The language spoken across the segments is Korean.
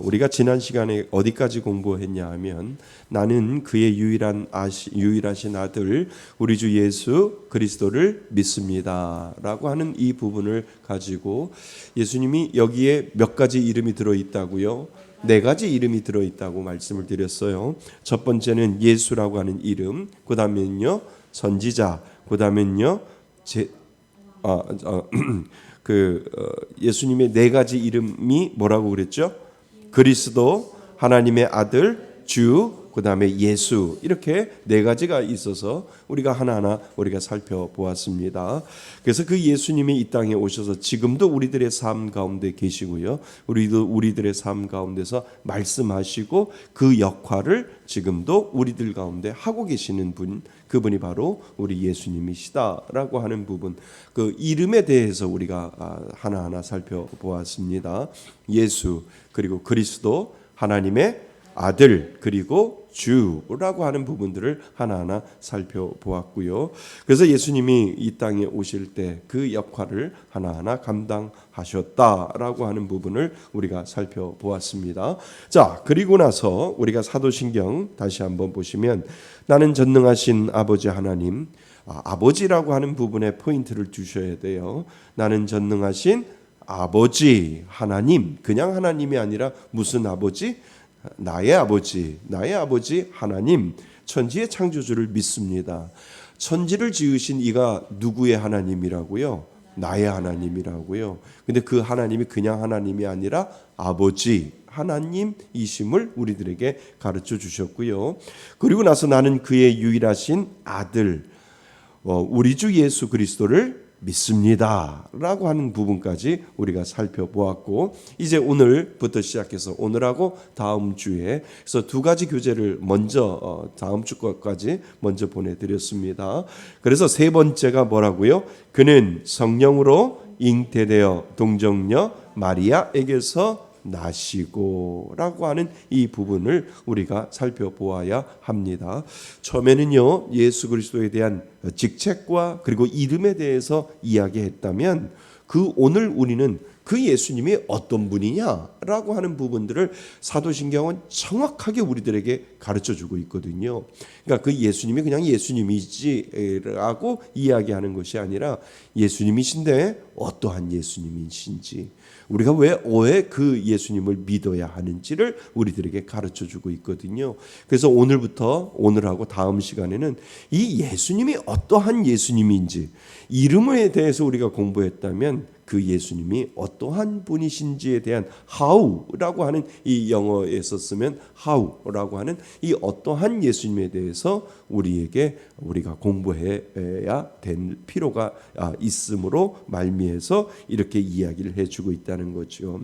우리가 지난 시간에 어디까지 공부했냐 하면 나는 그의 유일하신 아들 우리 주 예수 그리스도를 믿습니다라고 하는 이 부분을 가지고 예수님이 여기에 몇 가지 이름이 들어있다고요? 네 가지 이름이 들어있다고 말씀을 드렸어요. 첫 번째는 예수라고 하는 이름, 그 다음에는요 선지자, 그 다음에는요 예수님의 네 가지 이름이 뭐라고 그랬죠? 그리스도, 하나님의 아들, 주, 그 다음에 예수, 이렇게 네 가지가 있어서 우리가 하나하나 우리가 살펴보았습니다. 그래서 그 예수님이 이 땅에 오셔서 지금도 우리들의 삶 가운데 계시고요, 우리도 우리들의 삶 가운데서 말씀하시고 그 역할을 지금도 우리들 가운데 하고 계시는 분, 그분이 바로 우리 예수님이시다라고 하는 부분, 그 이름에 대해서 우리가 하나하나 살펴보았습니다. 예수, 그리고 그리스도, 하나님의 아들, 그리고 주라고 하는 부분들을 하나하나 살펴보았고요. 그래서 예수님이 이 땅에 오실 때 그 역할을 하나하나 감당하셨다라고 하는 부분을 우리가 살펴보았습니다. 자, 그리고 나서 우리가 사도신경 다시 한번 보시면 나는 전능하신 아버지 하나님, 아버지라고 하는 부분에 포인트를 두셔야 돼요. 나는 전능하신 아버지 하나님, 그냥 하나님이 아니라 무슨 아버지? 나의 아버지 하나님, 천지의 창조주를 믿습니다. 천지를 지으신 이가 누구의 하나님이라고요? 나의 하나님이라고요. 근데 그 하나님이 그냥 하나님이 아니라 아버지 하나님이심을 우리들에게 가르쳐 주셨고요. 그리고 나서 나는 그의 유일하신 아들, 우리 주 예수 그리스도를 믿습니다 라고 하는 부분까지 우리가 살펴보았고, 이제 오늘부터 시작해서 오늘하고 다음 주에 그래서 두 가지 교재를 먼저 다음 주 것까지 먼저 보내드렸습니다. 그래서 세 번째가 뭐라고요? 그는 성령으로 잉태되어 동정녀 마리아에게서 나시고 라고 하는 이 부분을 우리가 살펴보아야 합니다. 처음에는요 예수 그리스도에 대한 직책과 그리고 이름에 대해서 이야기했다면, 그 오늘 우리는 그 예수님이 어떤 분이냐라고 하는 부분들을 사도신경은 정확하게 우리들에게 가르쳐주고 있거든요. 그러니까 그 예수님이 그냥 예수님이지라고 이야기하는 것이 아니라 예수님이신데 어떠한 예수님이신지, 우리가 왜 그 예수님을 믿어야 하는지를 우리들에게 가르쳐주고 있거든요. 그래서 오늘부터 오늘하고 다음 시간에는 이 예수님이 어떠한 예수님인지, 이름에 대해서 우리가 공부했다면 그 예수님이 어떠한 분이신지에 대한 how라고 하는, 이 영어에서 쓰면 how라고 하는 이 어떠한 예수님에 대해서 우리가 공부해야 될 필요가 있으므로 말미에서 이렇게 이야기를 해주고 있다는 거죠.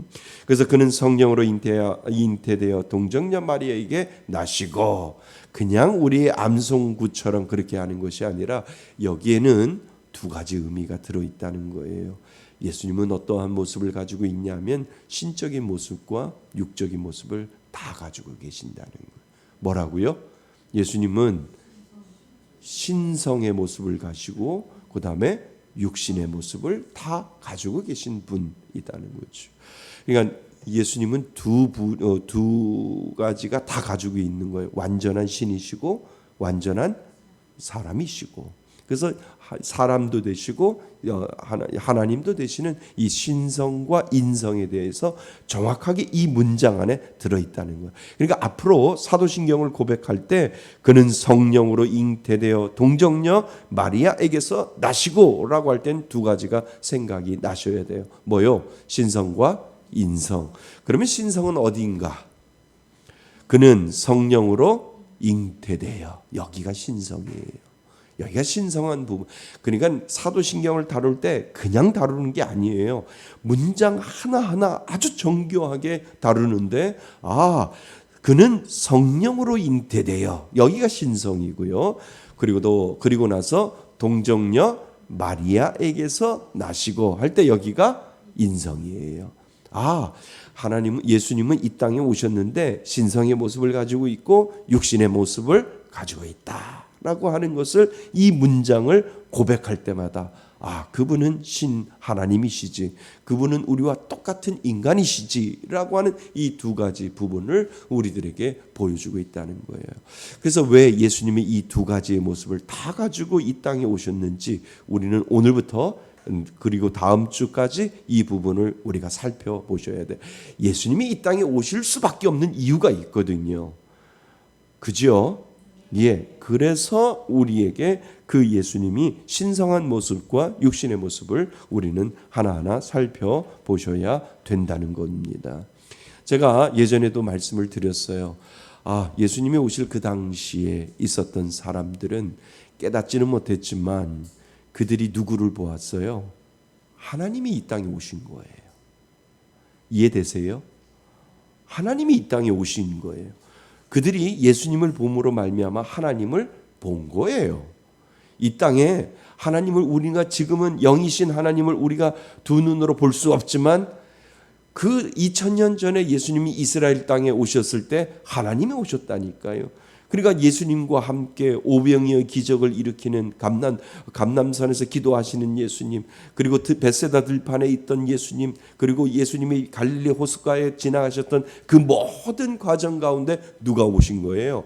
그래서 그는 성령으로 잉태되어 동정녀 마리아에게 나시고, 그냥 우리의 암송구처럼 그렇게 하는 것이 아니라 여기에는 두 가지 의미가 들어있다는 거예요. 예수님은 어떠한 모습을 가지고 있냐면 신적인 모습과 육적인 모습을 다 가지고 계신다는 거예요. 뭐라고요? 예수님은 신성의 모습을 가지고 그 다음에 육신의 모습을 다 가지고 계신 분이라는 거죠. 그러니까 예수님은 두 가지가 다 가지고 있는 거예요. 완전한 신이시고 완전한 사람이시고, 그래서 사람도 되시고 하나님도 되시는 이 신성과 인성에 대해서 정확하게 이 문장 안에 들어있다는 거예요. 그러니까 앞으로 사도신경을 고백할 때 그는 성령으로 잉태되어 동정녀 마리아에게서 나시고 라고 할 땐 두 가지가 생각이 나셔야 돼요. 뭐요? 신성과 인성. 그러면 신성은 어디인가? 그는 성령으로 잉태되어, 여기가 신성이에요. 여기가 신성한 부분. 그러니까 사도신경을 다룰 때 그냥 다루는 게 아니에요. 문장 하나하나 아주 정교하게 다루는데, 그는 성령으로 잉태되어, 여기가 신성이고요. 그리고 나서 동정녀 마리아에게서 나시고 할 때 여기가 인성이에요. 예수님은 이 땅에 오셨는데 신성의 모습을 가지고 있고 육신의 모습을 가지고 있다 라고 하는 것을, 이 문장을 고백할 때마다 그분은 신 하나님이시지, 그분은 우리와 똑같은 인간이시지라고 하는 이 두 가지 부분을 우리들에게 보여주고 있다는 거예요. 그래서 왜 예수님이 이 두 가지의 모습을 다 가지고 이 땅에 오셨는지 우리는 오늘부터 그리고 다음 주까지 이 부분을 우리가 살펴보셔야 돼. 예수님이 이 땅에 오실 수밖에 없는 이유가 있거든요. 그죠? 예, 그래서 우리에게 그 예수님이 신성한 모습과 육신의 모습을 우리는 하나하나 살펴보셔야 된다는 겁니다. 제가 예전에도 말씀을 드렸어요. 예수님이 오실 그 당시에 있었던 사람들은 깨닫지는 못했지만 그들이 누구를 보았어요? 하나님이 이 땅에 오신 거예요. 이해되세요? 하나님이 이 땅에 오신 거예요. 그들이 예수님을 봄으로 말미암아 하나님을 본 거예요. 이 땅에 하나님을 우리가 지금은 영이신 하나님을 우리가 두 눈으로 볼 수 없지만 그 2000년 전에 예수님이 이스라엘 땅에 오셨을 때 하나님이 오셨다니까요. 그러니까 예수님과 함께 오병이어의 기적을 일으키는 감남산에서 기도하시는 예수님, 그리고 벳세다 들판에 있던 예수님, 그리고 예수님이 갈릴리 호숫가에 지나가셨던 그 모든 과정 가운데 누가 오신 거예요?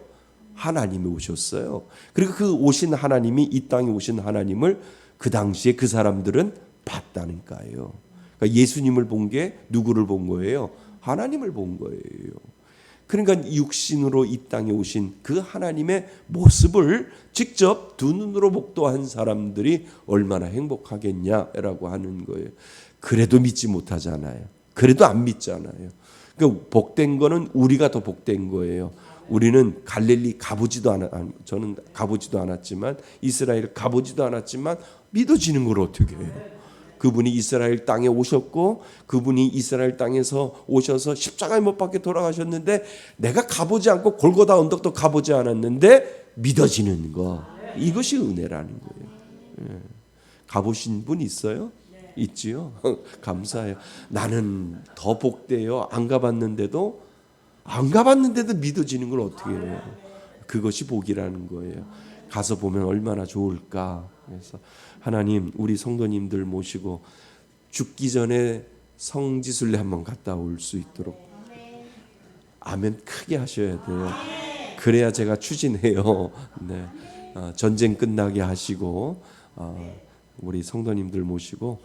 하나님이 오셨어요. 그리고 그 오신 하나님이 이 땅에 오신 하나님을 그 당시에 그 사람들은 봤다니까요. 그러니까 예수님을 본 게 누구를 본 거예요? 하나님을 본 거예요. 그러니까 육신으로 이 땅에 오신 그 하나님의 모습을 직접 두 눈으로 목도한 사람들이 얼마나 행복하겠냐라고 하는 거예요. 그래도 믿지 못하잖아요. 그래도 안 믿잖아요. 그러니까 복된 거는 우리가 더 복된 거예요. 우리는 갈릴리 저는 가보지도 않았지만, 이스라엘 가보지도 않았지만 믿어지는 걸 어떻게 해요? 그분이 이스라엘 땅에 오셨고 그분이 이스라엘 땅에서 오셔서 십자가에 못 박혀 돌아가셨는데 내가 가보지 않고 골고다 언덕도 가보지 않았는데 믿어지는 거, 이것이 은혜라는 거예요. 가보신 분 있어요? 있지요? 감사해요. 나는 더 복돼요. 안 가봤는데도 믿어지는 걸 어떻게 해요? 그것이 복이라는 거예요. 가서 보면 얼마나 좋을까. 그래서 하나님, 우리 성도님들 모시고 죽기 전에 성지순례 한번 갔다 올 수 있도록 아멘 크게 하셔야 돼요. 그래야 제가 추진해요. 네. 전쟁 끝나게 하시고 우리 성도님들 모시고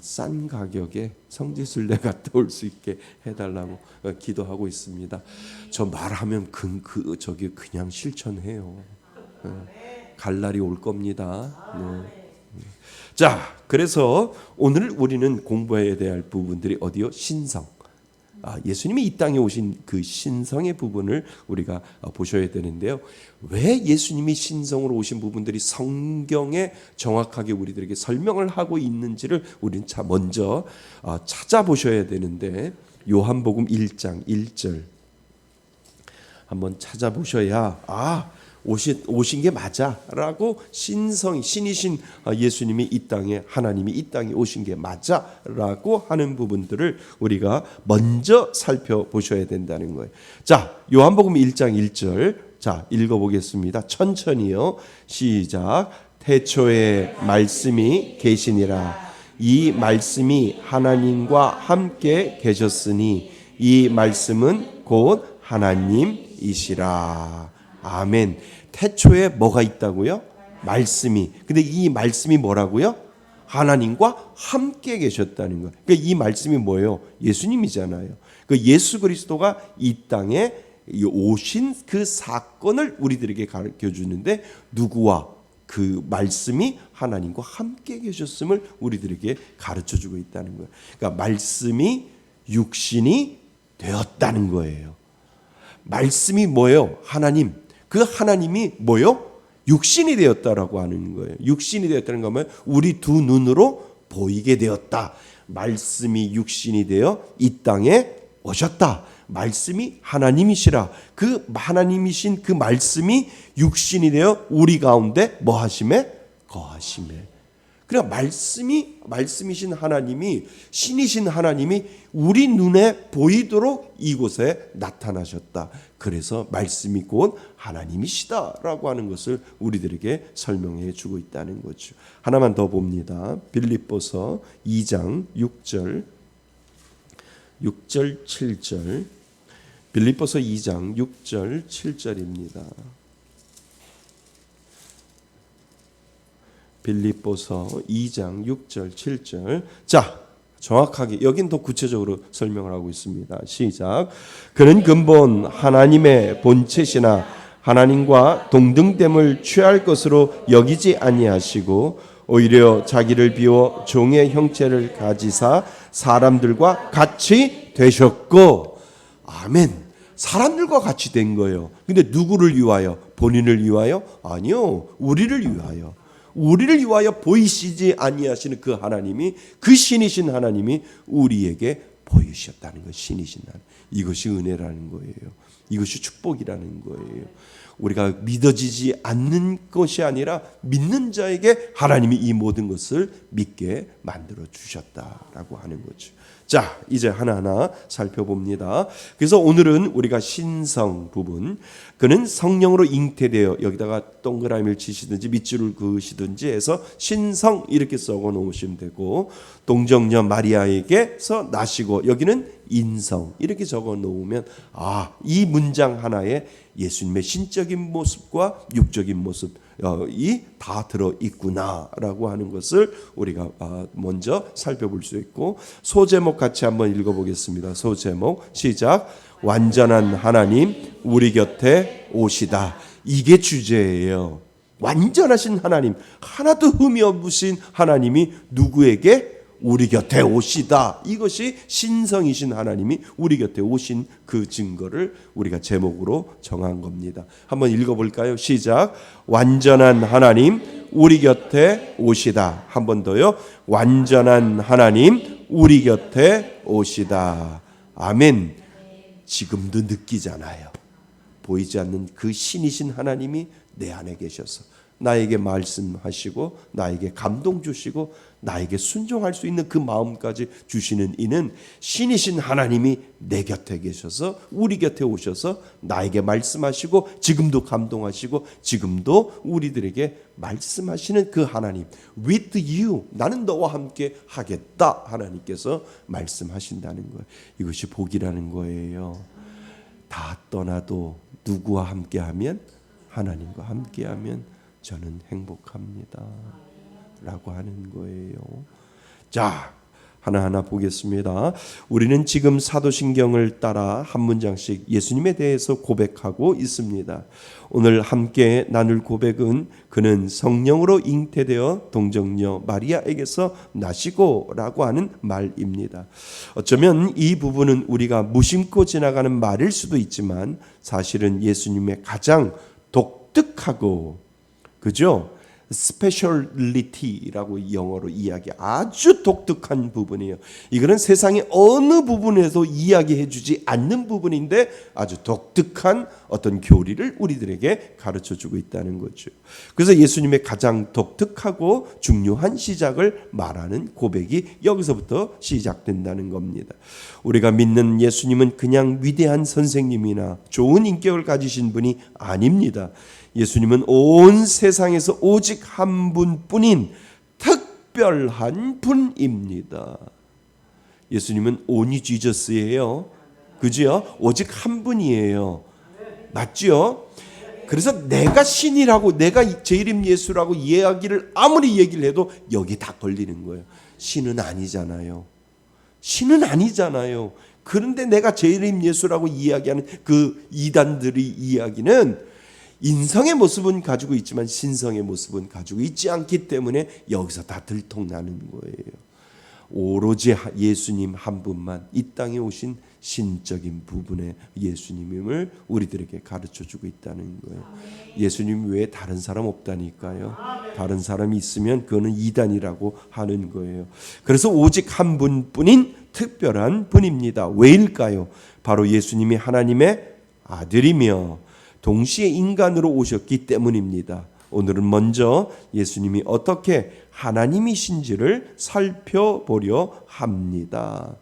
싼 가격에 성지순례 갔다 올 수 있게 해달라고 기도하고 있습니다. 저 말하면 저기 그냥 실천해요. 갈 날이 올 겁니다. 네. 자, 그래서 오늘 우리는 공부해야 될 부분들이 어디요? 신성. 예수님이 이 땅에 오신 그 신성의 부분을 우리가 보셔야 되는데요. 왜 예수님이 신성으로 오신 부분들이 성경에 정확하게 우리들에게 설명을 하고 있는지를 우리는 먼저 찾아보셔야 되는데, 요한복음 1장 1절 한번 찾아보셔야 오신 게 맞아라고, 신이신 예수님이 이 땅에, 하나님이 이 땅에 오신 게 맞아라고 하는 부분들을 우리가 먼저 살펴보셔야 된다는 거예요. 자, 요한복음 1장 1절 자 읽어보겠습니다. 천천히요. 시작. 태초에 말씀이 계시니라. 이 말씀이 하나님과 함께 계셨으니 이 말씀은 곧 하나님이시라. 아멘. 태초에 뭐가 있다고요? 말씀이. 근데 이 말씀이 뭐라고요? 하나님과 함께 계셨다는 거예요. 그러니까 이 말씀이 뭐예요? 예수님이잖아요. 그 예수 그리스도가 이 땅에 오신 그 사건을 우리들에게 가르쳐 주는데, 누구와? 그 말씀이 하나님과 함께 계셨음을 우리들에게 가르쳐 주고 있다는 거예요. 그러니까 말씀이 육신이 되었다는 거예요. 말씀이 뭐예요? 하나님. 그 하나님이 뭐요? 육신이 되었다라고 하는 거예요. 육신이 되었다는 거면 우리 두 눈으로 보이게 되었다. 말씀이 육신이 되어 이 땅에 오셨다. 말씀이 하나님이시라. 그 하나님이신 그 말씀이 육신이 되어 우리 가운데 뭐 하심에? 거하심에. 그러니까 말씀이신 하나님이, 신이신 하나님이 우리 눈에 보이도록 이곳에 나타나셨다. 그래서 말씀이 곧 하나님이시다라고 하는 것을 우리들에게 설명해 주고 있다는 거죠. 하나만 더 봅니다. 빌립보서 2장 6절 7절. 빌립보서 2장 6절 7절입니다. 빌립보서 2장 6절 7절. 자, 정확하게 여긴 더 구체적으로 설명을 하고 있습니다. 시작. 그는 근본 하나님의 본체시나 하나님과 동등됨을 취할 것으로 여기지 아니하시고 오히려 자기를 비워 종의 형체를 가지사 사람들과 같이 되셨고. 아멘. 사람들과 같이 된 거예요. 근데 누구를 위하여? 본인을 위하여? 아니요. 우리를 위하여. 우리를 위하여 보이시지 아니하시는 그 하나님이, 그 신이신 하나님이 우리에게 보이셨다는 것. 신이신 하나님. 이것이 은혜라는 거예요. 이것이 축복이라는 거예요. 우리가 믿어지지 않는 것이 아니라 믿는 자에게 하나님이 이 모든 것을 믿게 만들어 주셨다라고 하는 거죠. 자, 이제 하나하나 살펴봅니다. 그래서 오늘은 우리가 신성 부분, 그는 성령으로 잉태되어, 여기다가 동그라미를 치시든지 밑줄을 그으시든지 해서 신성 이렇게 적어 놓으시면 되고, 동정녀 마리아에게서 나시고, 여기는 인성 이렇게 적어 놓으면 이 문장 하나에 예수님의 신적인 모습과 육적인 모습 이 다 들어 있구나라고 하는 것을 우리가 먼저 살펴볼 수 있고, 소제목 같이 한번 읽어보겠습니다. 소제목 시작. 완전한 하나님 우리 곁에 오시다. 이게 주제예요. 완전하신 하나님, 하나도 흠이 없으신 하나님이 누구에게? 우리 곁에 오시다. 이것이 신성이신 하나님이 우리 곁에 오신 그 증거를 우리가 제목으로 정한 겁니다. 한번 읽어볼까요? 시작. 완전한 하나님 우리 곁에 오시다. 한 번 더요. 완전한 하나님 우리 곁에 오시다. 아멘. 지금도 느끼잖아요. 보이지 않는 그 신이신 하나님이 내 안에 계셔서 나에게 말씀하시고 나에게 감동 주시고 나에게 순종할 수 있는 그 마음까지 주시는 이는 신이신 하나님이 내 곁에 계셔서 우리 곁에 오셔서 나에게 말씀하시고 지금도 감동하시고 지금도 우리들에게 말씀하시는 그 하나님. With you, 나는 너와 함께 하겠다. 하나님께서 말씀하신다는 거예요. 이것이 복이라는 거예요. 다 떠나도 누구와 함께하면? 하나님과 함께하면 저는 행복합니다 라고 하는 거예요. 자, 하나하나 보겠습니다. 우리는 지금 사도신경을 따라 한 문장씩 예수님에 대해서 고백하고 있습니다. 오늘 함께 나눌 고백은 그는 성령으로 잉태되어 동정녀 마리아에게서 나시고 라고 하는 말입니다. 어쩌면 이 부분은 우리가 무심코 지나가는 말일 수도 있지만 사실은 예수님의 가장 독특하고, 그죠? 스페셜리티라고 영어로 이야기, 아주 독특한 부분이에요. 이거는 세상의 어느 부분에서 이야기해주지 않는 부분인데 아주 독특한 어떤 교리를 우리들에게 가르쳐주고 있다는 거죠. 그래서 예수님의 가장 독특하고 중요한 시작을 말하는 고백이 여기서부터 시작된다는 겁니다. 우리가 믿는 예수님은 그냥 위대한 선생님이나 좋은 인격을 가지신 분이 아닙니다. 예수님은 온 세상에서 오직 한 분뿐인 특별한 분입니다. 예수님은 only Jesus예요. 그죠? 오직 한 분이에요. 맞죠? 그래서 내가 신이라고, 내가 제 이름 예수라고 이야기를 아무리 얘기를 해도 여기 다 걸리는 거예요. 신은 아니잖아요. 신은 아니잖아요. 그런데 내가 제 이름 예수라고 이야기하는 그 이단들의 이야기는 인성의 모습은 가지고 있지만 신성의 모습은 가지고 있지 않기 때문에 여기서 다 들통나는 거예요. 오로지 예수님 한 분만 이 땅에 오신 신적인 부분의 예수님임을 우리들에게 가르쳐주고 있다는 거예요. 예수님 외에 다른 사람 없다니까요. 다른 사람이 있으면 그거는 이단이라고 하는 거예요. 그래서 오직 한 분뿐인 특별한 분입니다. 왜일까요? 바로 예수님이 하나님의 아들이며 동시에 인간으로 오셨기 때문입니다. 오늘은 먼저 예수님이 어떻게 하나님이신지를 살펴보려 합니다.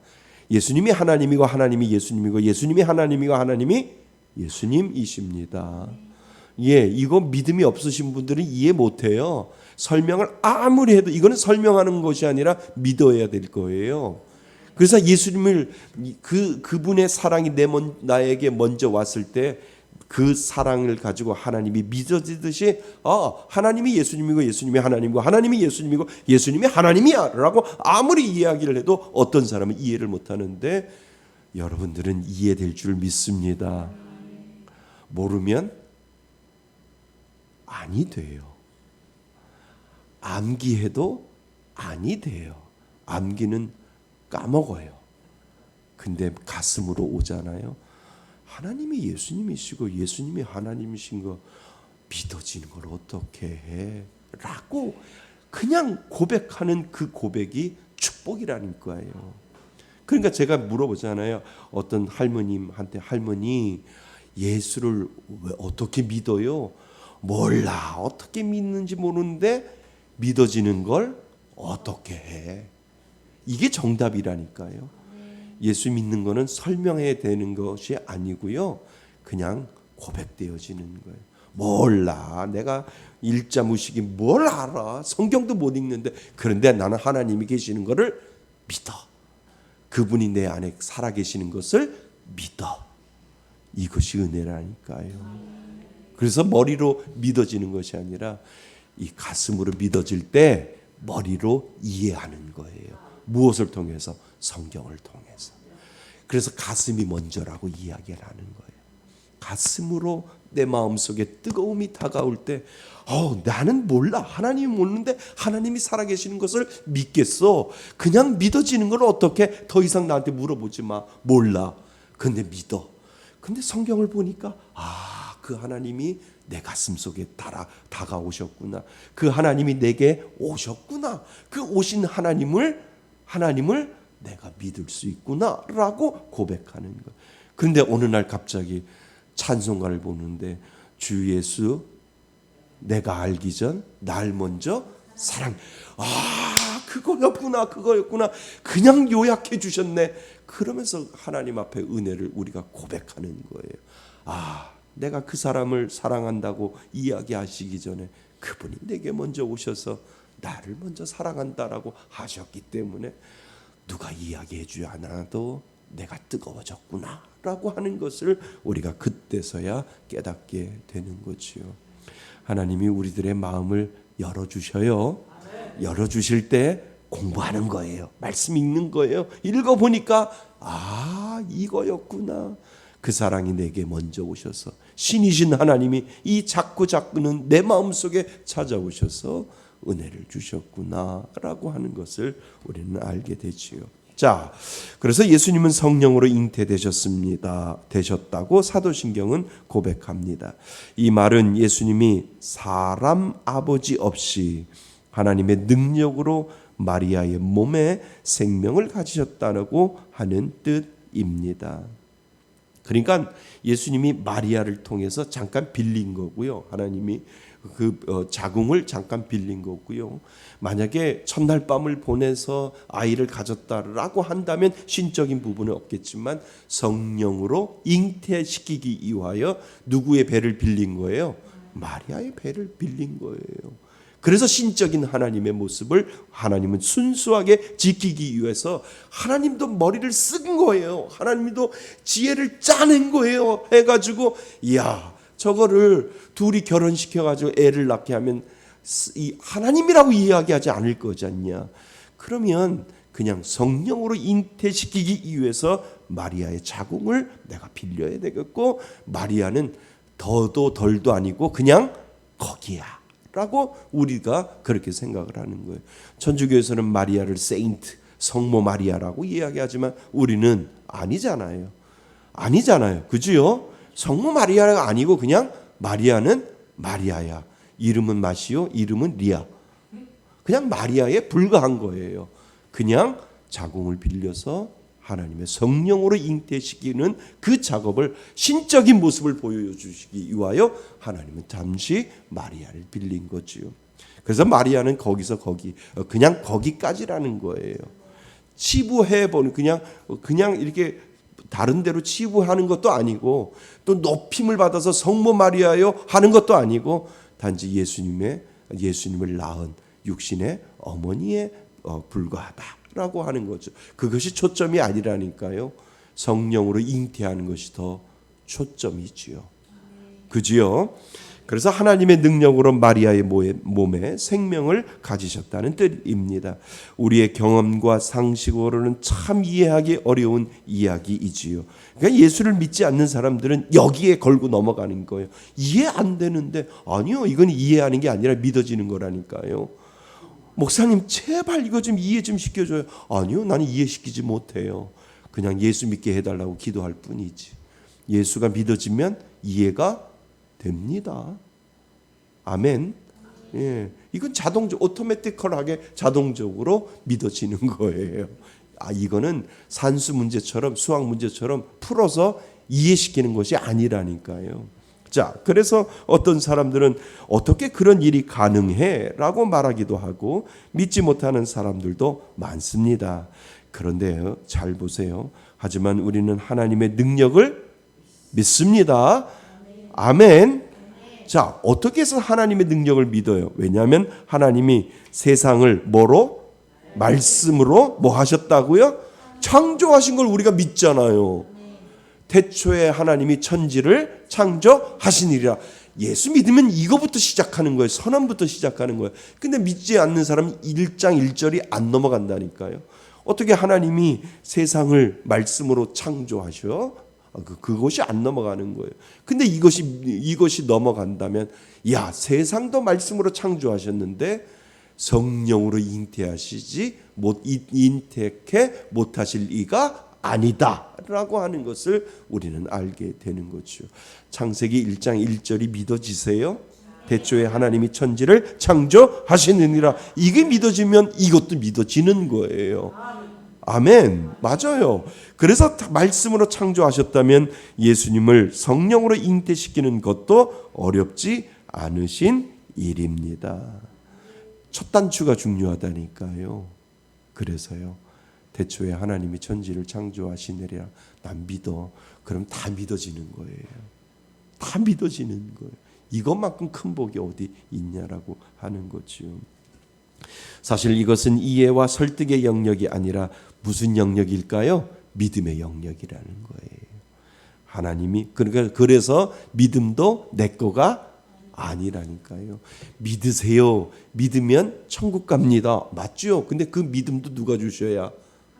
예수님이 하나님이고 하나님이 예수님이고 예수님이 하나님이고 하나님이 예수님이십니다. 예, 이거 믿음이 없으신 분들은 이해 못해요. 설명을 아무리 해도 이거는 설명하는 것이 아니라 믿어야 될 거예요. 그래서 예수님을 그분의 사랑이 나에게 먼저 왔을 때 그 사랑을 가지고 하나님이 믿어지듯이 하나님이 예수님이고 예수님이 하나님이고 하나님이 예수님이고 예수님이 하나님이야 라고 아무리 이야기를 해도 어떤 사람은 이해를 못하는데 여러분들은 이해될 줄 믿습니다. 모르면 아니 돼요. 암기해도 아니 돼요. 암기는 까먹어요. 근데 가슴으로 오잖아요. 하나님이 예수님이시고 예수님이 하나님이신 거 믿어지는 걸 어떻게 해? 라고 그냥 고백하는 그 고백이 축복이라는 거예요. 그러니까 제가 물어보잖아요. 어떤 할머님한테 할머니 예수를 왜 어떻게 믿어요? 몰라. 어떻게 믿는지 모르는데 믿어지는 걸 어떻게 해? 이게 정답이라니까요. 예수 믿는 거는 설명해야 되는 것이 아니고요. 그냥 고백되어지는 거예요. 몰라. 내가 일자무식이 뭘 알아. 성경도 못 읽는데 그런데 나는 하나님이 계시는 것을 믿어. 그분이 내 안에 살아계시는 것을 믿어. 이것이 은혜라니까요. 그래서 머리로 믿어지는 것이 아니라 이 가슴으로 믿어질 때 머리로 이해하는 거예요. 무엇을 통해서? 성경을 통해서. 그래서 가슴이 먼저라고 이야기를 하는 거예요. 가슴으로 내 마음속에 뜨거움이 다가올 때 나는 몰라. 하나님이 모르는데 하나님이 살아계시는 것을 믿겠어. 그냥 믿어지는 걸 어떻게 더 이상 나한테 물어보지 마. 몰라. 근데 믿어. 근데 성경을 보니까 그 하나님이 내 가슴 속에 다가오셨구나. 그 하나님이 내게 오셨구나. 그 오신 하나님을 내가 믿을 수 있구나라고 고백하는 거예요. 그런데 어느 날 갑자기 찬송가를 보는데 주 예수 내가 알기 전 날 먼저 사랑. 그거였구나. 그냥 요약해 주셨네. 그러면서 하나님 앞에 은혜를 우리가 고백하는 거예요. 내가 그 사람을 사랑한다고 이야기하시기 전에 그분이 내게 먼저 오셔서 나를 먼저 사랑한다라고 하셨기 때문에 누가 이야기해 주지 않아도 내가 뜨거워졌구나라고 하는 것을 우리가 그때서야 깨닫게 되는 거지요. 하나님이 우리들의 마음을 열어주셔요. 열어주실 때 공부하는 거예요. 말씀 읽는 거예요. 읽어보니까 이거였구나. 그 사랑이 내게 먼저 오셔서 신이신 하나님이 이 자꾸는 내 마음속에 찾아오셔서 은혜를 주셨구나라고 하는 것을 우리는 알게 되지요. 자, 그래서 예수님은 성령으로 되셨다고 사도신경은 고백합니다. 이 말은 예수님이 사람 아버지 없이 하나님의 능력으로 마리아의 몸에 생명을 가지셨다고 하는 뜻입니다. 그러니까 예수님이 마리아를 통해서 잠깐 빌린 거고요. 하나님이 자궁을 잠깐 빌린 거고요. 만약에 첫날 밤을 보내서 아이를 가졌다라고 한다면 신적인 부분은 없겠지만 성령으로 잉태시키기 위하여 누구의 배를 빌린 거예요? 마리아의 배를 빌린 거예요. 그래서 신적인 하나님의 모습을 하나님은 순수하게 지키기 위해서 하나님도 머리를 쓴 거예요. 하나님도 지혜를 짜낸 거예요. 해가지고 저거를 둘이 결혼시켜가지고 애를 낳게 하면 이 하나님이라고 이야기하지 않을 거잖냐. 그러면 그냥 성령으로 잉태시키기 위해서 마리아의 자궁을 내가 빌려야 되겠고 마리아는 더도 덜도 아니고 그냥 거기야 라고 우리가 그렇게 생각을 하는 거예요. 천주교에서는 마리아를 세인트, 성모 마리아라고 이야기하지만 우리는 아니잖아요. 그지요? 성모 마리아가 아니고 그냥 마리아는 마리아야. 이름은 마시오, 이름은 리아. 그냥 마리아에 불과한 거예요. 그냥 자궁을 빌려서 하나님의 성령으로 잉태시키는 그 작업을 신적인 모습을 보여주시기 위하여 하나님은 잠시 마리아를 빌린 거지요. 그래서 마리아는 거기서 그냥 거기까지라는 거예요. 치부해보는 그냥 이렇게 다른 데로 치부하는 것도 아니고 또 높임을 받아서 성모 마리아요 하는 것도 아니고 단지 예수님을 낳은 육신의 어머니에 불과하다라고 하는 거죠. 그것이 초점이 아니라니까요. 성령으로 잉태하는 것이 더 초점이지요. 그지요? 그래서 하나님의 능력으로 마리아의 몸에 생명을 가지셨다는 뜻입니다. 우리의 경험과 상식으로는 참 이해하기 어려운 이야기이지요. 그러니까 예수를 믿지 않는 사람들은 여기에 걸고 넘어가는 거예요. 이해 안 되는데 아니요, 이건 이해하는 게 아니라 믿어지는 거라니까요. 목사님 제발 이거 좀 이해 좀 시켜줘요. 아니요, 나는 이해시키지 못해요. 그냥 예수 믿게 해달라고 기도할 뿐이지. 예수가 믿어지면 이해가 됩니다. 아멘. 예, 이건 오토매티컬하게 자동적으로 믿어지는 거예요. 이거는 산수 문제처럼 수학 문제처럼 풀어서 이해시키는 것이 아니라니까요. 자, 그래서 어떤 사람들은 어떻게 그런 일이 가능해?라고 말하기도 하고 믿지 못하는 사람들도 많습니다. 그런데요, 잘 보세요. 하지만 우리는 하나님의 능력을 믿습니다. 아멘. 자, 어떻게 해서 하나님의 능력을 믿어요? 왜냐하면 하나님이 세상을 뭐로? 말씀으로 뭐 하셨다고요? 창조하신 걸 우리가 믿잖아요. 태초에 하나님이 천지를 창조하시니라. 예수 믿으면 이거부터 시작하는 거예요. 선언부터 시작하는 거예요. 근데 믿지 않는 사람은 1장 1절이 안 넘어간다니까요. 어떻게 하나님이 세상을 말씀으로 창조하셔? 그것이 안 넘어가는 거예요. 근데 이것이 넘어간다면, 야, 세상도 말씀으로 창조하셨는데 성령으로 잉태하시지 잉태케 못하실 이가 아니다라고 하는 것을 우리는 알게 되는 거죠. 창세기 1장 1절이 믿어지세요? 태초에 하나님이 천지를 창조하시느니라. 이게 믿어지면 이것도 믿어지는 거예요. 아멘. 맞아요. 그래서 말씀으로 창조하셨다면 예수님을 성령으로 잉태시키는 것도 어렵지 않으신 일입니다. 첫 단추가 중요하다니까요. 그래서요, 태초에 하나님이 천지를 창조하시느라 난 믿어. 그럼 다 믿어지는 거예요. 다 믿어지는 거예요. 이것만큼 큰 복이 어디 있냐라고 하는 거죠. 사실 이것은 이해와 설득의 영역이 아니라 무슨 영역일까요? 믿음의 영역이라는 거예요. 하나님이 그래서 믿음도 내 거가 아니라니까요. 믿으세요. 믿으면 천국 갑니다. 맞죠? 근데 그 믿음도 누가 주셔야?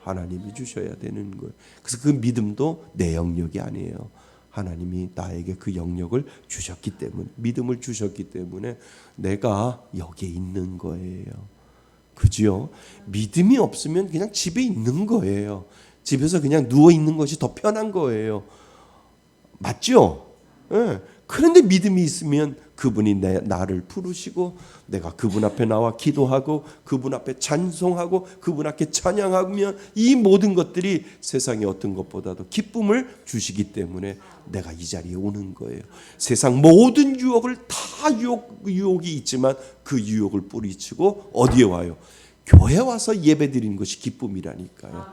하나님이 주셔야 되는 거예요. 그래서 그 믿음도 내 영역이 아니에요. 하나님이 나에게 그 영역을 주셨기 때문에, 믿음을 주셨기 때문에 내가 여기에 있는 거예요. 그죠? 믿음이 없으면 그냥 집에 있는 거예요. 집에서 그냥 누워 있는 것이 더 편한 거예요. 맞죠? 네. 그런데 믿음이 있으면 그분이 나를 부르시고 내가 그분 앞에 나와 기도하고 그분 앞에 찬송하고 그분 앞에 찬양하면 이 모든 것들이 세상의 어떤 것보다도 기쁨을 주시기 때문에 내가 이 자리에 오는 거예요. 세상 모든 유혹을 다 유혹이 있지만 그 유혹을 뿌리치고 어디에 와요? 교회 와서 예배드리는 것이 기쁨이라니까요.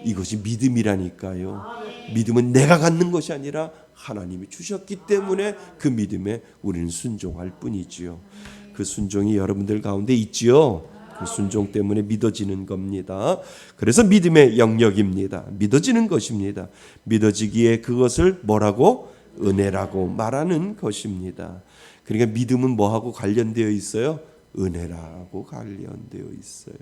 이것이 믿음이라니까요. 믿음은 내가 갖는 것이 아니라 하나님이 주셨기 때문에 그 믿음에 우리는 순종할 뿐이지요. 그 순종이 여러분들 가운데 있지요. 그 순종 때문에 믿어지는 겁니다. 그래서 믿음의 영역입니다. 믿어지는 것입니다. 믿어지기에 그것을 뭐라고? 은혜라고 말하는 것입니다. 그러니까 믿음은 뭐하고 관련되어 있어요? 은혜라고 관련되어 있어요.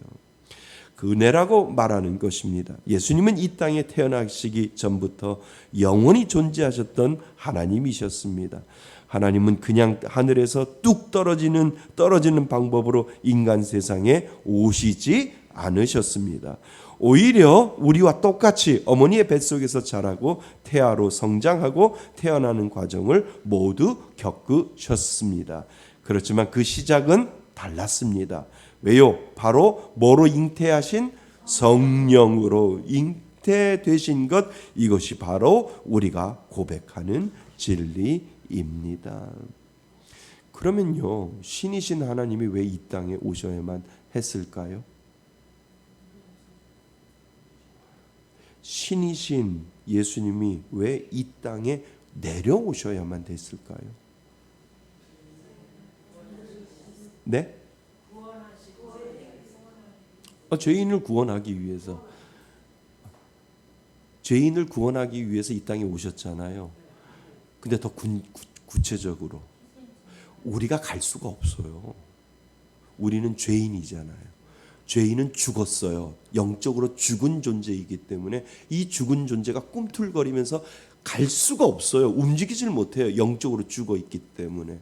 그 은혜라고 말하는 것입니다. 예수님은 이 땅에 태어나시기 전부터 영원히 존재하셨던 하나님이셨습니다. 하나님은 그냥 하늘에서 뚝 떨어지는 방법으로 인간 세상에 오시지 않으셨습니다. 오히려 우리와 똑같이 어머니의 뱃속에서 자라고 태아로 성장하고 태어나는 과정을 모두 겪으셨습니다. 그렇지만 그 시작은 달랐습니다. 왜요? 바로 뭐로 잉태하신? 성령으로 잉태되신 것, 이것이 바로 우리가 고백하는 진리입니다. 그러면요, 신이신 하나님이 왜 이 땅에 오셔야만 했을까요? 신이신 예수님이 왜 이 땅에 내려오셔야만 됐을까요? 네? 죄인을 구원하기 위해서. 죄인을 구원하기 위해서 이 땅에 오셨잖아요. 근데 더 구체적으로 우리가 갈 수가 없어요. 우리는 죄인이잖아요. 죄인은 죽었어요. 영적으로 죽은 존재이기 때문에 이 죽은 존재가 꿈틀거리면서 갈 수가 없어요. 움직이질 못해요. 영적으로 죽어 있기 때문에.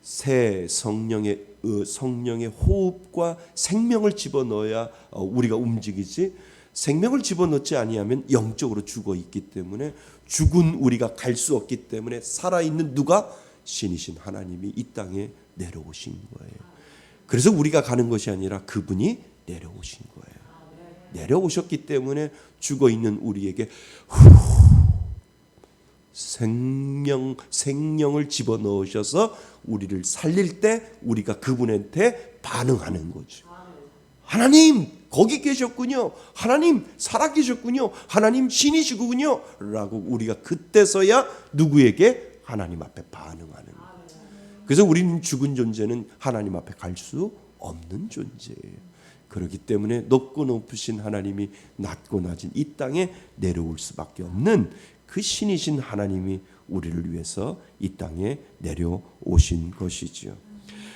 새 성령의 호흡과 생명을 집어넣어야 우리가 움직이지, 생명을 집어넣지 아니하면 영적으로 죽어 있기 때문에 죽은 우리가 갈 수 없기 때문에 살아있는 누가? 신이신 하나님이 이 땅에 내려오신 거예요. 그래서 우리가 가는 것이 아니라 그분이 내려오신 거예요. 내려오셨기 때문에 죽어 있는 우리에게 생명을 집어넣으셔서 우리를 살릴 때 우리가 그분한테 반응하는 거죠. 하나님 거기 계셨군요. 하나님 살아계셨군요. 하나님 신이시군요. 라고 우리가 그때서야 누구에게? 하나님 앞에 반응하는 거예요. 그래서 우리는 죽은 존재는 하나님 앞에 갈 수 없는 존재예요. 그렇기 때문에 높고 높으신 하나님이 낮고 낮은 이 땅에 내려올 수밖에 없는 그 신이신 하나님이 우리를 위해서 이 땅에 내려오신 것이지요.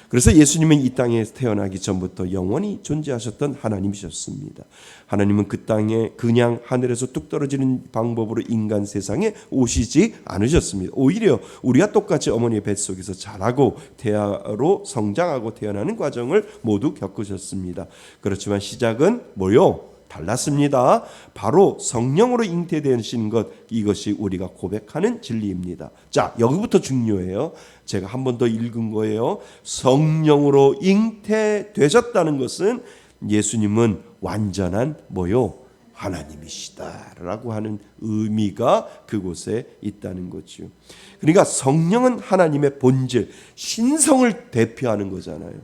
그래서 예수님은 이 땅에 태어나기 전부터 영원히 존재하셨던 하나님이셨습니다. 하나님은 그 땅에 그냥 하늘에서 뚝 떨어지는 방법으로 인간 세상에 오시지 않으셨습니다. 오히려 우리와 똑같이 어머니의 뱃속에서 자라고 태아로 성장하고 태어나는 과정을 모두 겪으셨습니다. 그렇지만 시작은 뭐요? 달랐습니다. 바로 성령으로 잉태되신 것, 이것이 우리가 고백하는 진리입니다. 자, 여기부터 중요해요. 제가 한 번 더 읽은 거예요. 성령으로 잉태되셨다는 것은 예수님은 완전한 뭐요? 하나님이시다라고 하는 의미가 그곳에 있다는 거죠. 그러니까 성령은 하나님의 본질, 신성을 대표하는 거잖아요.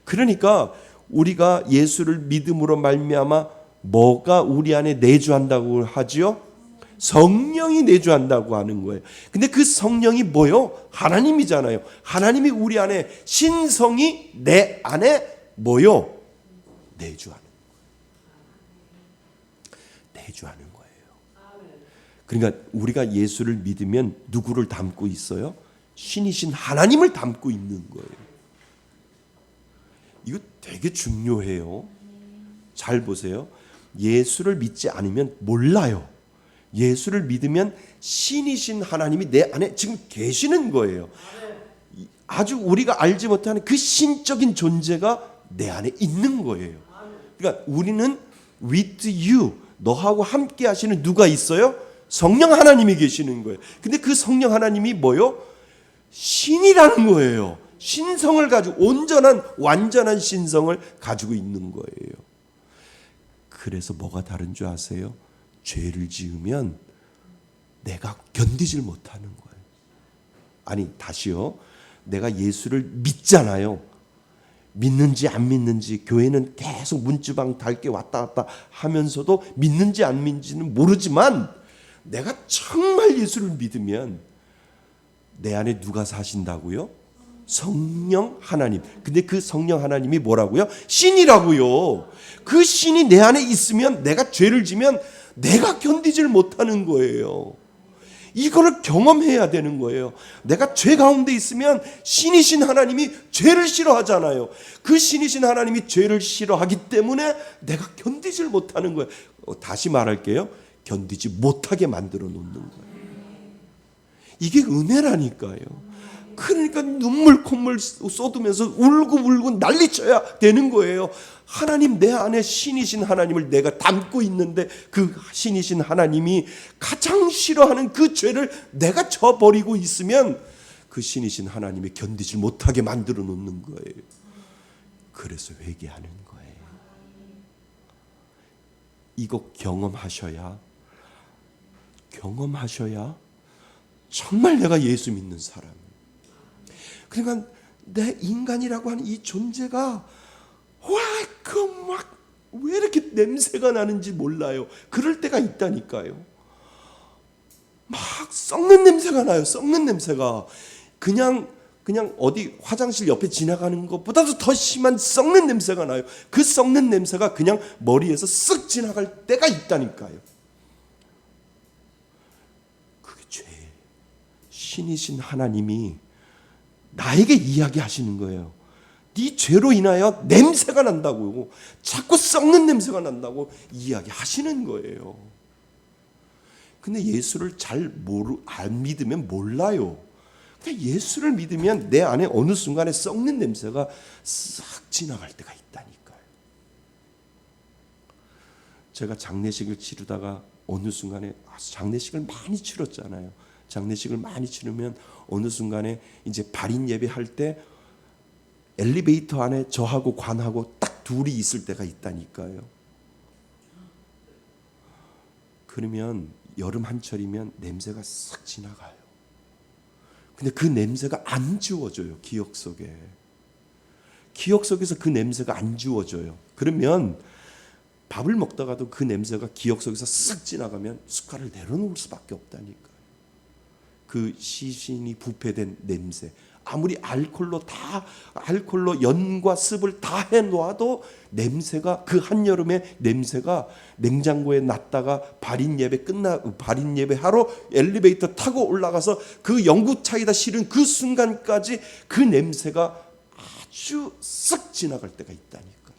그러니까 우리가 예수를 믿음으로 말미암아 뭐가 우리 안에 내주한다고 하지요? 성령이 내주한다고 하는 거예요. 근데 그 성령이 뭐요? 하나님이잖아요. 하나님이 우리 안에, 신성이 내 안에 뭐요? 내주하는 거예요. 그러니까 우리가 예수를 믿으면 누구를 닮고 있어요? 신이신 하나님을 닮고 있는 거예요. 이거 되게 중요해요. 잘 보세요. 예수를 믿지 않으면 몰라요. 예수를 믿으면 신이신 하나님이 내 안에 지금 계시는 거예요. 아주 우리가 알지 못하는 그 신적인 존재가 내 안에 있는 거예요. 그러니까 우리는 with you, 너하고 함께 하시는 누가 있어요? 성령 하나님이 계시는 거예요. 근데 그 성령 하나님이 뭐요? 신이라는 거예요. 신성을 가지고, 온전한 완전한 신성을 가지고 있는 거예요. 그래서 뭐가 다른 줄 아세요? 죄를 지으면 내가 견디질 못하는 거예요. 아니, 다시요. 내가 예수를 믿잖아요. 믿는지 안 믿는지, 교회는 계속 문지방 달게 왔다 갔다 하면서도 믿는지 안 믿는지는 모르지만 내가 정말 예수를 믿으면 내 안에 누가 사신다고요? 성령 하나님. 근데 그 성령 하나님이 뭐라고요? 신이라고요. 그 신이 내 안에 있으면 내가 죄를 지면 내가 견디질 못하는 거예요. 이거를 경험해야 되는 거예요. 내가 죄 가운데 있으면 신이신 하나님이 죄를 싫어하잖아요. 그 신이신 하나님이 죄를 싫어하기 때문에 내가 견디질 못하는 거예요. 다시 말할게요. 견디지 못하게 만들어 놓는 거예요. 이게 은혜라니까요. 그러니까 눈물 콧물 쏟으면서 울고 난리쳐야 되는 거예요. 하나님, 내 안에 신이신 하나님을 내가 담고 있는데 그 신이신 하나님이 가장 싫어하는 그 죄를 내가 져버리고 있으면 그 신이신 하나님이 견디질 못하게 만들어 놓는 거예요. 그래서 회개하는 거예요. 이거 경험하셔야 경험하셔야 정말 내가 예수 믿는 사람. 그러니까 내 인간이라고 하는 이 존재가 막 왜 이렇게 냄새가 나는지 몰라요. 그럴 때가 있다니까요. 막 썩는 냄새가 나요. 썩는 냄새가 그냥 어디 화장실 옆에 지나가는 것보다도 더 심한 썩는 냄새가 나요. 그 썩는 냄새가 그냥 머리에서 쓱 지나갈 때가 있다니까요. 그게 죄예요. 신이신 하나님이 나에게 이야기하시는 거예요. 네 죄로 인하여 냄새가 난다고, 자꾸 썩는 냄새가 난다고 이야기하시는 거예요. 근데 예수를 안 믿으면 몰라요. 근데 예수를 믿으면 내 안에 어느 순간에 썩는 냄새가 싹 지나갈 때가 있다니까요. 제가 장례식을 치르다가 어느 순간에 장례식을 많이 치렀잖아요. 장례식을 많이 치르면 어느 순간에 이제 발인 예배할 때 엘리베이터 안에 저하고 관하고 딱 둘이 있을 때가 있다니까요. 그러면 여름 한철이면 냄새가 싹 지나가요. 근데 그 냄새가 안 지워져요. 기억 속에서 그 냄새가 안 지워져요. 그러면 밥을 먹다가도 그 냄새가 기억 속에서 쓱 지나가면 숟갈을 내려놓을 수밖에 없다니까요. 그 시신이 부패된 냄새, 아무리 알콜로 연과 습을 다 해놓아도 냄새가, 그 한여름에 냄새가 냉장고에 놨다가 발인 예배 하러 엘리베이터 타고 올라가서 그 영구차에다 실은 그 순간까지 그 냄새가 아주 쓱 지나갈 때가 있다니까요.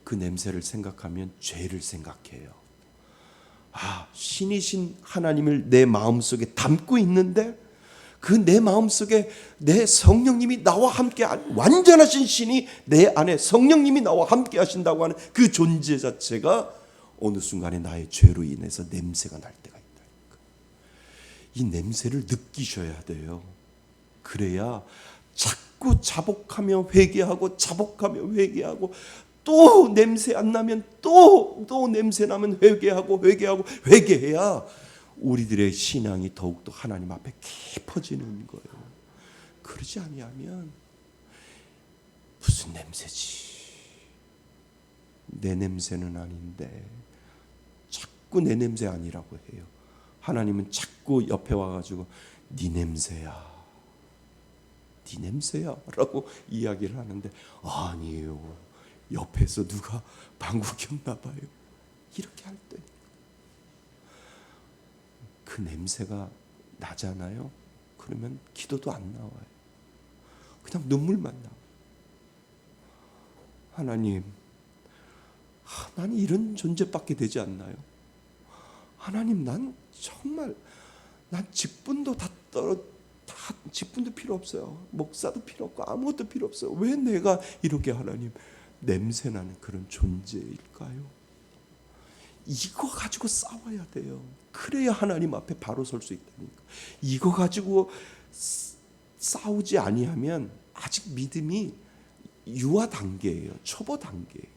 그 냄새를 생각하면 죄를 생각해요. 신이신 하나님을 내 마음속에 담고 있는데 그 내 마음속에 내 성령님이 나와 함께, 완전하신 신이 내 안에 성령님이 나와 함께 하신다고 하는 그 존재 자체가 어느 순간에 나의 죄로 인해서 냄새가 날 때가 있다니까. 이 냄새를 느끼셔야 돼요. 그래야 자꾸 자복하며 회개하고 또 냄새 안 나면 또 냄새 나면 회개해야 우리들의 신앙이 더욱더 하나님 앞에 깊어지는 거예요. 그러지 아니하면 무슨 냄새지? 내 냄새는 아닌데 자꾸 내 냄새 아니라고 해요. 하나님은 자꾸 옆에 와가지고 네 냄새야 라고 이야기를 하는데, 아니에요, 옆에서 누가 방구 꼈나 봐요. 이렇게 할 때 그 냄새가 나잖아요. 그러면 기도도 안 나와요. 그냥 눈물만 나와요. 하나님, 나는 이런 존재밖에 되지 않나요? 하나님, 난 직분도 직분도 필요 없어요. 목사도 필요 없고 아무것도 필요 없어요. 왜 내가 이렇게 하나님 냄새나는 그런 존재일까요? 이거 가지고 싸워야 돼요. 그래야 하나님 앞에 바로 설 수 있다니까. 이거 가지고 싸우지 아니하면 아직 믿음이 유아 단계예요. 초보 단계예요.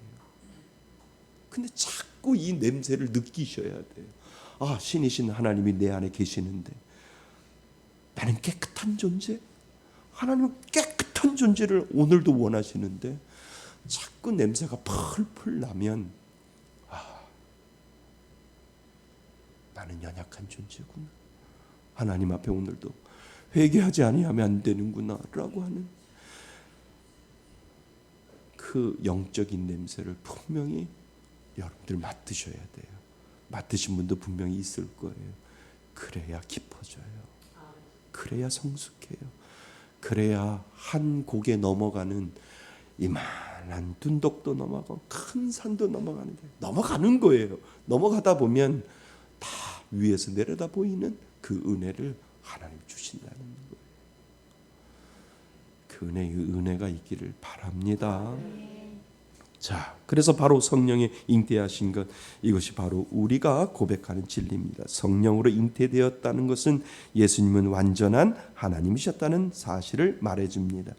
근데 자꾸 이 냄새를 느끼셔야 돼요. 신이신 하나님이 내 안에 계시는데 나는 깨끗한 존재? 하나님은 깨끗한 존재를 오늘도 원하시는데 자꾸 냄새가 펄펄 나면 나는 연약한 존재구나. 하나님 앞에 오늘도 회개하지 아니하면 안 되는구나 라고 하는 그 영적인 냄새를 분명히 여러분들 맡으셔야 돼요. 맡으신 분도 분명히 있을 거예요. 그래야 깊어져요. 그래야 성숙해요. 그래야 한 곡에 넘어가는 이만한 둔덕도 넘어가고 큰 산도 넘어가는 거예요. 넘어가다 보면 다 위에서 내려다 보이는 그 은혜를 하나님 주신다는 거예요. 그 은혜가 있기를 바랍니다. 자, 그래서 바로 성령에 잉태하신 것, 이것이 바로 우리가 고백하는 진리입니다. 성령으로 잉태되었다는 것은 예수님은 완전한 하나님이셨다는 사실을 말해줍니다.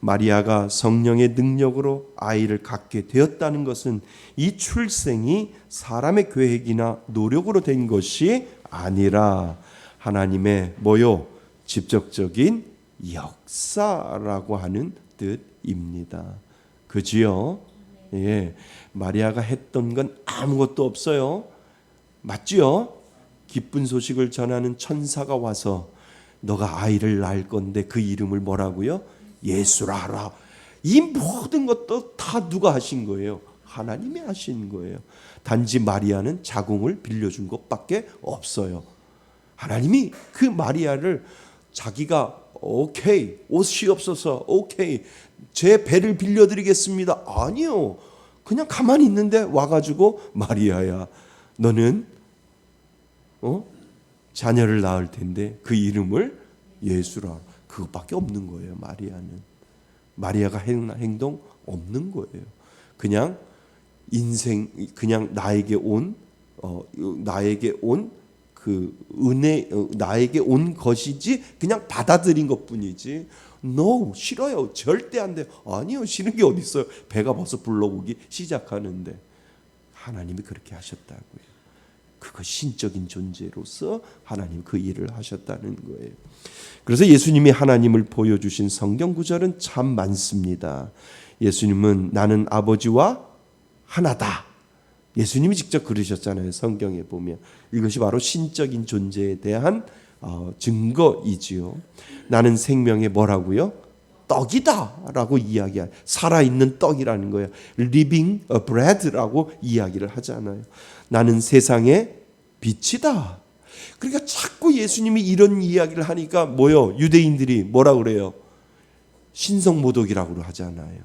마리아가 성령의 능력으로 아이를 갖게 되었다는 것은 이 출생이 사람의 계획이나 노력으로 된 것이 아니라 하나님의 직접적인 역사라고 하는 뜻입니다. 그지요? 예, 마리아가 했던 건 아무것도 없어요. 맞지요? 기쁜 소식을 전하는 천사가 와서 너가 아이를 낳을 건데 그 이름을 뭐라고요? 예수라 하라. 이 모든 것도 다 누가 하신 거예요? 하나님이 하신 거예요. 단지 마리아는 자궁을 빌려준 것밖에 없어요. 하나님이 그 마리아를 자기가 오케이, 옷이 없어서 오케이, 제 배를 빌려드리겠습니다. 아니요. 그냥 가만히 있는데 와가지고 마리아야, 너는 자녀를 낳을 텐데 그 이름을 예수라. 그것밖에 없는 거예요. 마리아가 행동 없는 거예요. 그냥 인생, 그냥 나에게 온 그 은혜, 나에게 온 것이지 그냥 받아들인 것뿐이지. No, 싫어요. 절대 안 돼. 아니요, 싫은 게 어디 있어요. 배가 벌써 불러오기 시작하는데 하나님이 그렇게 하셨다고요. 그거 신적인 존재로서 하나님 그 일을 하셨다는 거예요. 그래서 예수님이 하나님을 보여주신 성경 구절은 참 많습니다. 예수님은 나는 아버지와 하나다. 예수님이 직접 그러셨잖아요. 성경에 보면 이것이 바로 신적인 존재에 대한 증거이지요. 나는 생명의 뭐라고요? 떡이다라고 이야기할, 살아있는 떡이라는 거예요. Living bread라고 이야기를 하잖아요. 나는 세상의 빛이다. 그러니까 자꾸 예수님이 이런 이야기를 하니까 유대인들이 뭐라 그래요? 신성모독이라고 하잖아요.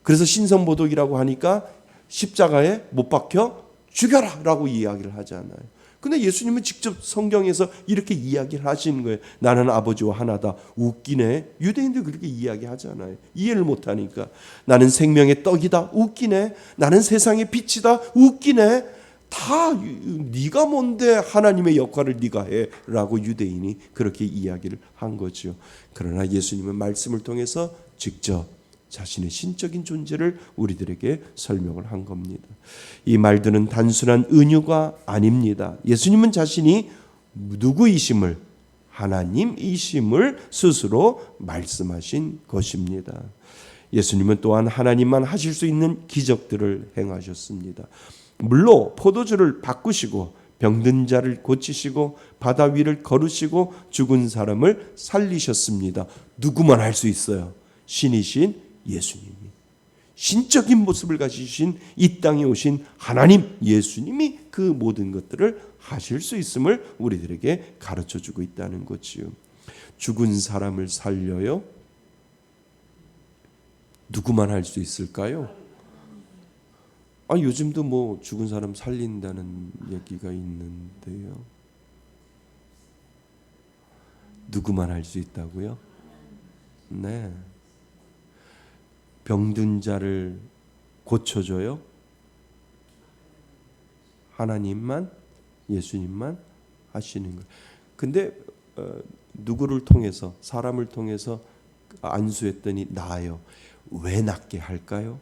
그래서 신성모독이라고 하니까 십자가에 못 박혀 죽여라 라고 이야기를 하잖아요. 근데 예수님은 직접 성경에서 이렇게 이야기를 하시는 거예요. 나는 아버지와 하나다. 웃기네. 유대인들 그렇게 이야기하잖아요. 이해를 못하니까. 나는 생명의 떡이다. 웃기네. 나는 세상의 빛이다. 웃기네. 다 네가 뭔데 하나님의 역할을 네가 해 라고 유대인이 그렇게 이야기를 한 거죠. 그러나 예수님은 말씀을 통해서 직접 자신의 신적인 존재를 우리들에게 설명을 한 겁니다. 이 말들은 단순한 은유가 아닙니다. 예수님은 자신이 누구이심을, 하나님이심을 스스로 말씀하신 것입니다. 예수님은 또한 하나님만 하실 수 있는 기적들을 행하셨습니다. 물로 포도주를 바꾸시고 병든 자를 고치시고 바다 위를 걸으시고 죽은 사람을 살리셨습니다. 누구만 할 수 있어요? 신이신 예수님이, 신적인 모습을 가지신 이 땅에 오신 하나님 예수님이 그 모든 것들을 하실 수 있음을 우리들에게 가르쳐주고 있다는 거지요. 죽은 사람을 살려요? 누구만 할 수 있을까요? 요즘도 죽은 사람 살린다는 얘기가 있는데요. 누구만 할 수 있다고요? 네. 병든 자를 고쳐줘요? 하나님만, 예수님만 하시는 거예요. 근데 누구를 통해서, 사람을 통해서 안수했더니 나아요. 왜 낫게 할까요?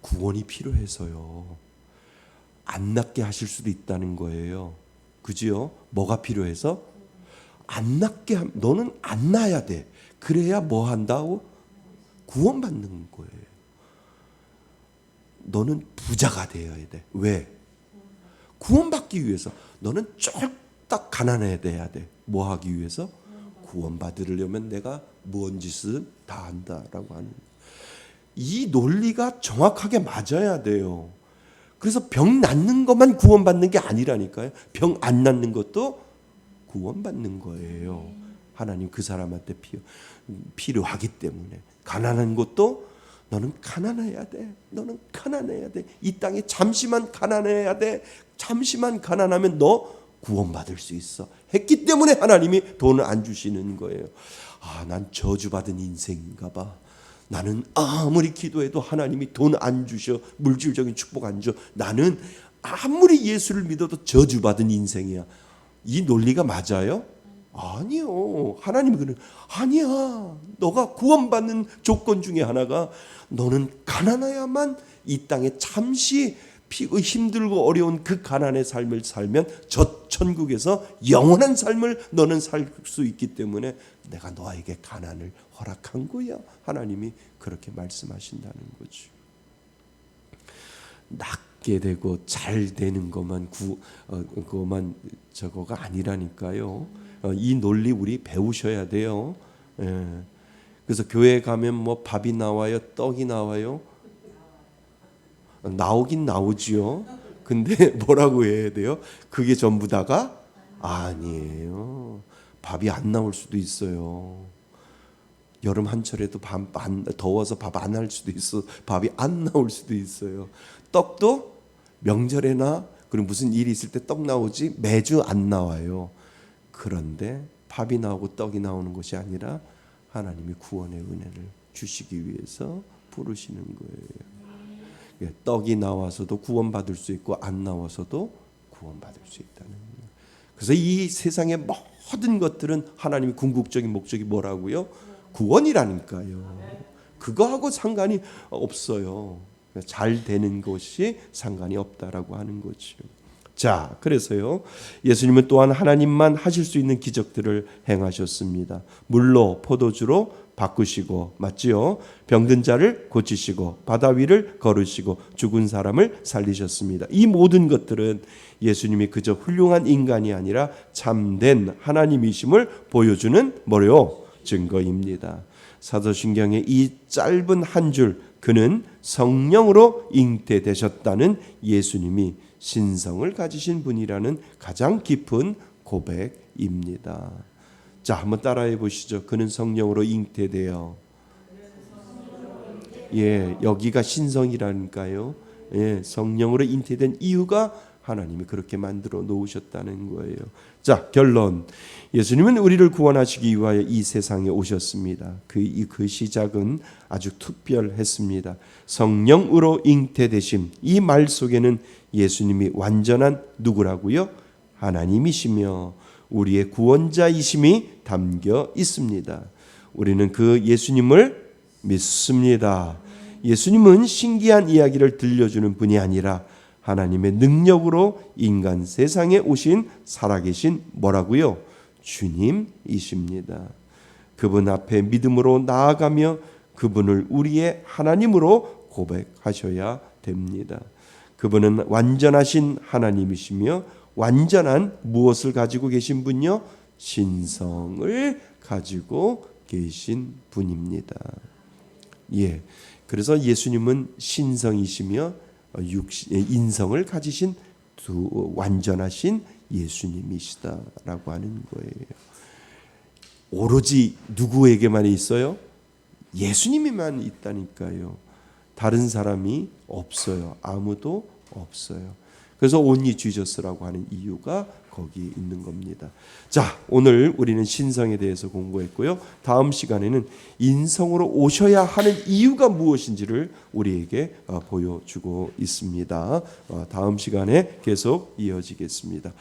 구원이 필요해서요. 안 낫게 하실 수도 있다는 거예요. 그지요? 뭐가 필요해서? 안 낫게, 너는 안 나야 돼. 그래야 뭐 한다고? 구원받는 거예요. 너는 부자가 되어야 돼. 왜? 구원받기 위해서. 너는 쫄딱 가난해야 돼. 뭐 하기 위해서? 구원받으려면 내가 뭔 짓을 다 한다라고 하는. 이 논리가 정확하게 맞아야 돼요. 그래서 병 낫는 것만 구원받는 게 아니라니까요. 병 안 낫는 것도 구원받는 거예요. 하나님 그 사람한테 필요하기 때문에. 가난한 것도 너는 가난해야 돼. 너는 가난해야 돼. 이 땅에 잠시만 가난해야 돼. 잠시만 가난하면 너 구원받을 수 있어 했기 때문에 하나님이 돈을 안 주시는 거예요. 난 저주받은 인생인가 봐. 나는 아무리 기도해도 하나님이 돈 안 주셔, 물질적인 축복 안 줘. 나는 아무리 예수를 믿어도 저주받은 인생이야. 이 논리가 맞아요? 아니요. 하나님이 그는 아니야. 너가 구원받는 조건 중에 하나가 너는 가난해야만 이 땅에 잠시 힘들고 어려운 그 가난의 삶을 살면 저 천국에서 영원한 삶을 너는 살 수 있기 때문에 내가 너에게 가난을 허락한 거야. 하나님이 그렇게 말씀하신다는 거죠. 낫게 되고 잘 되는 것만 그것만 저거가 아니라니까요. 이 논리 우리 배우셔야 돼요. 예. 그래서 교회 가면 뭐 밥이 나와요, 떡이 나와요. 나오긴 나오지요. 근데 뭐라고 해야 돼요? 그게 전부 다가 아니에요. 밥이 안 나올 수도 있어요. 여름 한철에도 더워서 밥 안 할 수도 있어. 밥이 안 나올 수도 있어요. 떡도 명절에나 그리고 무슨 일이 있을 때 떡 나오지 매주 안 나와요. 그런데 밥이 나오고 떡이 나오는 것이 아니라 하나님이 구원의 은혜를 주시기 위해서 부르시는 거예요. 떡이 나와서도 구원받을 수 있고 안 나와서도 구원받을 수 있다는 거예요. 그래서 이 세상의 모든 것들은 하나님의 궁극적인 목적이 뭐라고요? 구원이라니까요. 그거하고 상관이 없어요. 잘 되는 것이 상관이 없다라고 하는 거죠. 자, 그래서요. 예수님은 또한 하나님만 하실 수 있는 기적들을 행하셨습니다. 물로 포도주로 바꾸시고, 맞지요? 병든 자를 고치시고, 바다 위를 걸으시고, 죽은 사람을 살리셨습니다. 이 모든 것들은 예수님이 그저 훌륭한 인간이 아니라 참된 하나님이심을 보여주는 뭐요? 증거입니다. 사도신경의 이 짧은 한 줄, 그는 성령으로 잉태되셨다는 예수님이 신성을 가지신 분이라는 가장 깊은 고백입니다. 자, 한번 따라해 보시죠. 그는 성령으로 잉태되어. 여기가 신성이라니까요. 성령으로 잉태된 이유가 하나님이 그렇게 만들어 놓으셨다는 거예요. 자, 결론. 예수님은 우리를 구원하시기 위하여 이 세상에 오셨습니다. 그 시작은 아주 특별했습니다. 성령으로 잉태되심. 이 말 속에는 예수님이 완전한 누구라고요? 하나님이시며 우리의 구원자이심이 담겨 있습니다. 우리는 그 예수님을 믿습니다. 예수님은 신기한 이야기를 들려주는 분이 아니라 하나님의 능력으로 인간 세상에 오신 살아계신 뭐라고요? 주님이십니다. 그분 앞에 믿음으로 나아가며 그분을 우리의 하나님으로 고백하셔야 됩니다. 그분은 완전하신 하나님이시며 완전한 무엇을 가지고 계신 분요? 신성을 가지고 계신 분입니다. 그래서 예수님은 신성이시며 인성을 가지신 완전하신 예수님이시다라고 하는 거예요. 오로지 누구에게만 있어요? 예수님이만 있다니까요. 다른 사람이 없어요. 아무도 없어요. 그래서 only Jesus라고 하는 이유가 거기 있는 겁니다. 자, 오늘 우리는 신성에 대해서 공부했고요. 다음 시간에는 인성으로 오셔야 하는 이유가 무엇인지를 우리에게 보여주고 있습니다. 다음 시간에 계속 이어지겠습니다.